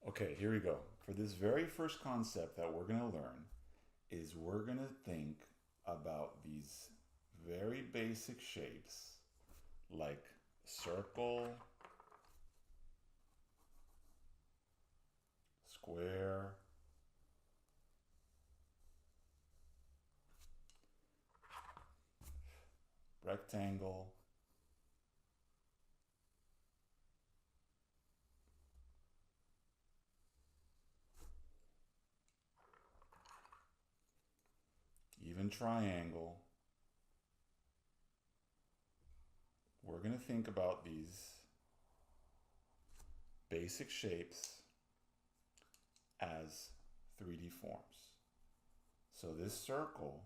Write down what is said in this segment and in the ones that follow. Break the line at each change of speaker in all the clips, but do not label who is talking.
Okay, here we go. For this very first concept that we're going to learn is we're going to think about these very basic shapes like circle, square, rectangle, even triangle. We're going to think about these basic shapes as 3D forms. So this circle,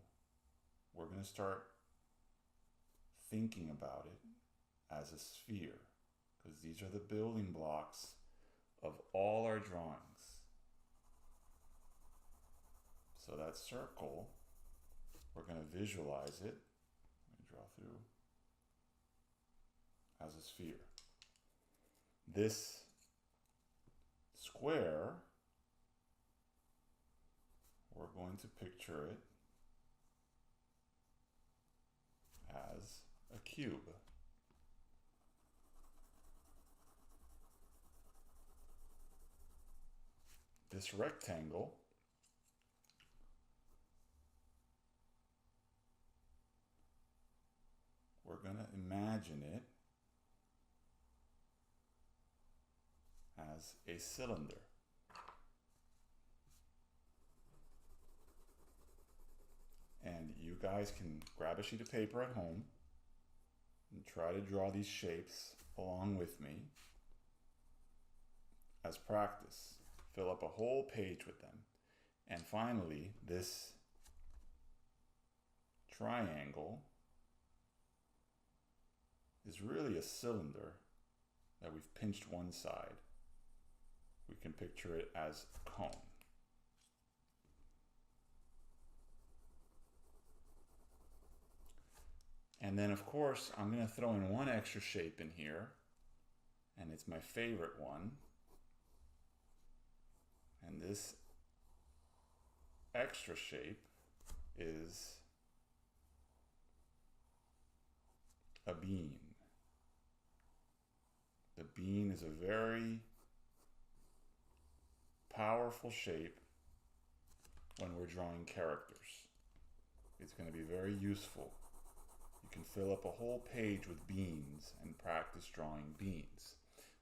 we're going to start thinking about it as a sphere because these are the building blocks of all our drawings. So that circle, we're going to visualize it. Let me draw through as a sphere. This square, we're going to picture it as a cube. This rectangle, we're going to imagine it as a cylinder. And you guys can grab a sheet of paper at home and try to draw these shapes along with me as practice. Fill up a whole page with them. And finally, this triangle is really a cylinder that we've pinched one side. We can picture it as a cone. And then of course, I'm going to throw in one extra shape in here, and it's my favorite one. And this extra shape is a bean. The bean is a very powerful shape when we're drawing characters. It's going to be very useful. You can fill up a whole page with beans and practice drawing beans.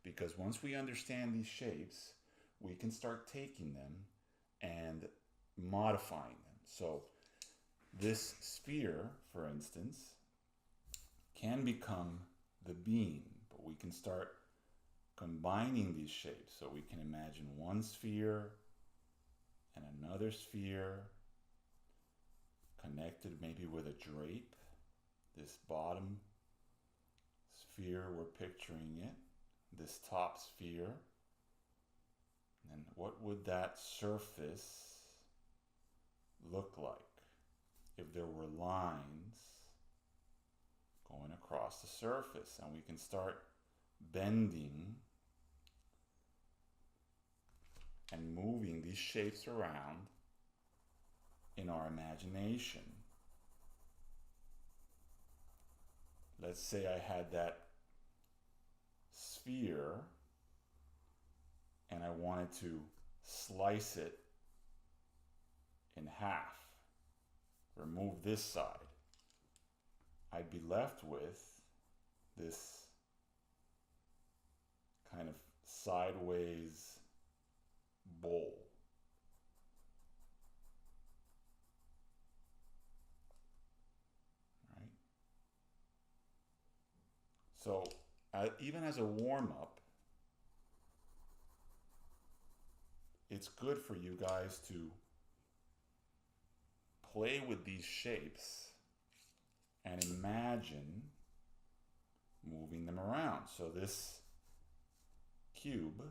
Because once we understand these shapes, we can start taking them and modifying them. So this sphere, for instance, can become the bean, but we can start combining these shapes. So we can imagine one sphere and another sphere connected maybe with a drape. This bottom sphere, we're picturing it. This top sphere. And what would that surface look like if there were lines going across the surface? And we can start bending and moving these shapes around in our imagination. Let's say I had that sphere and I wanted to slice it in half, remove this side. I'd be left with this kind of sideways bowl. Right? So even as a warm-up, it's good for you guys to play with these shapes and imagine moving them around. So this cube,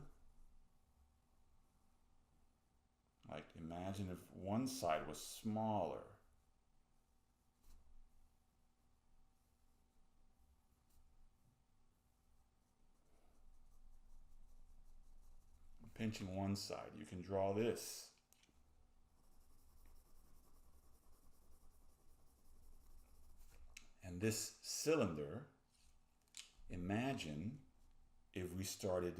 like imagine if one side was smaller. pinching one side. You can draw this. And this cylinder, imagine if we started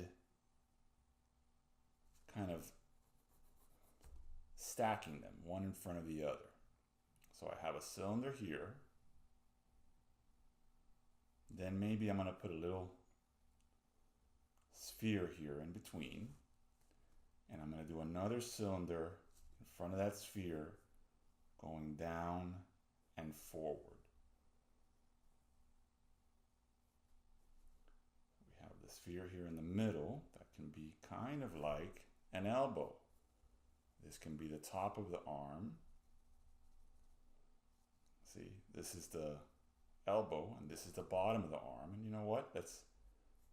kind of stacking them one in front of the other. So I have a cylinder here. Then maybe I'm going to put a little sphere here in between. And I'm going to do another cylinder in front of that sphere going down and forward. We have the sphere here in the middle that can be kind of like an elbow. This can be the top of the arm. See, this is the elbow and this is the bottom of the arm. And you know what?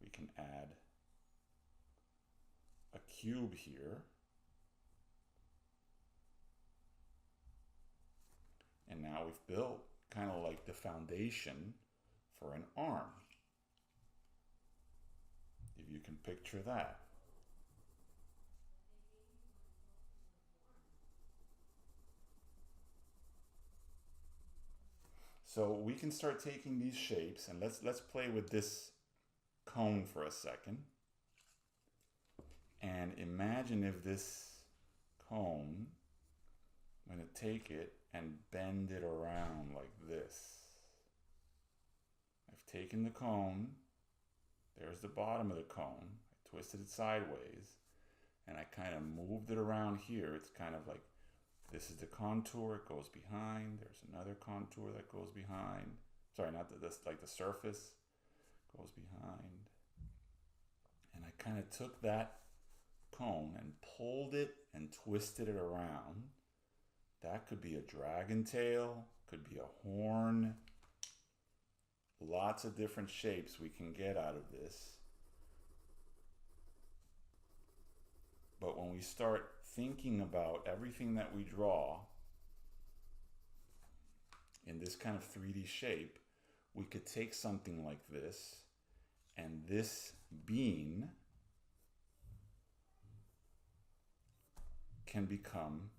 We can add a cube here. And now we've built kind of like the foundation for an arm. If you can picture that. So we can start taking these shapes, and let's play with this cone for a second. And imagine if this cone, I'm going to take it and bend it around like this. I've taken the cone, there's the bottom of the cone, I twisted it sideways, and I kind of moved it around here. It's kind of like, this is the contour, it goes behind, there's another contour that goes behind. Sorry, not this, like the surface goes behind. And I kind of took that cone and pulled it and twisted it around. That could be a dragon tail, could be a horn. Lots of different shapes we can get out of this. But when we start thinking about everything that we draw in this kind of 3D shape, we could take something like this, and this bean can become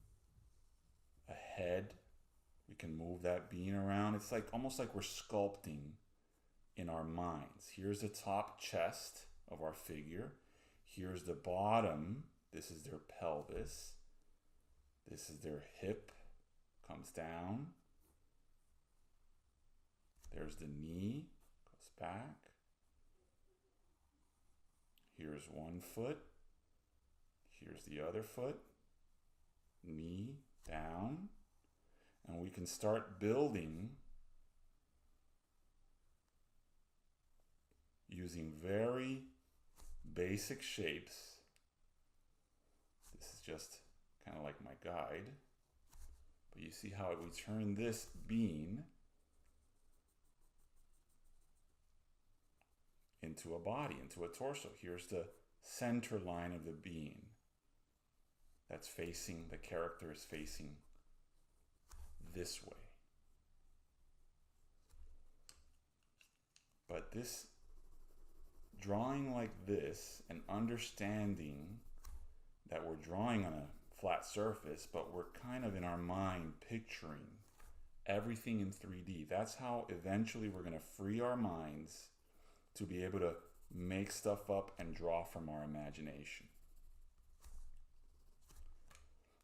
a head. We can move that bean around. It's like almost like we're sculpting in our minds. Here's the top chest of our figure. Here's the bottom. This is their pelvis. This is their hip, comes down. There's the knee, goes back. Here's one foot. Here's the other foot. Knee, down. And we can start building using very basic shapes. This is just kind of like my guide. But you see how we turn this bean into a body, into a torso. Here's the center line of the bean that's facing, the character is facing this way. But this drawing like this and understanding that we're drawing on a flat surface, but we're kind of in our mind picturing everything in 3D. That's how eventually we're going to free our minds to be able to make stuff up and draw from our imagination.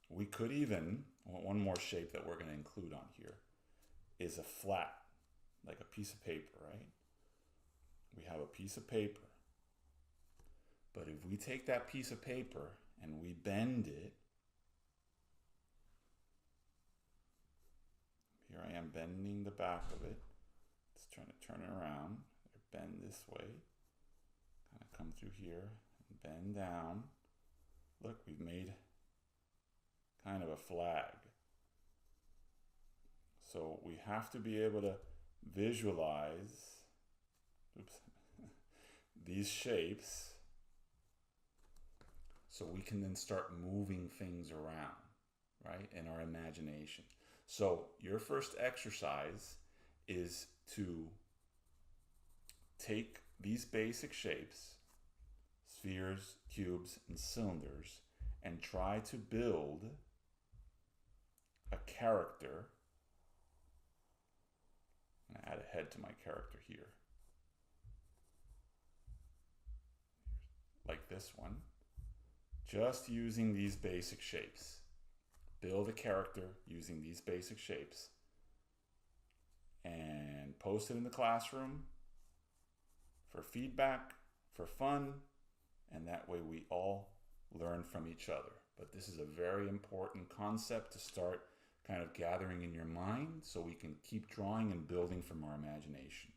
We could even, one more shape that we're going to include on here is a flat, like a piece of paper, right? We have a piece of paper. But if we take that piece of paper and we bend it, here I am bending the back of it. Let's try to turn it around. Bend this way, kind of come through here, and bend down. Look, we've made kind of a flag. So we have to be able to visualize, these shapes so we can then start moving things around, right, in our imagination. So your first exercise is to take these basic shapes, spheres, cubes, and cylinders and try to build a character. I'm going to add a head to my character here. Like this one. Just using these basic shapes. Build a character using these basic shapes. And post it in the classroom for feedback, for fun, and that way we all learn from each other. But this is a very important concept to start kind of gathering in your mind so we can keep drawing and building from our imagination.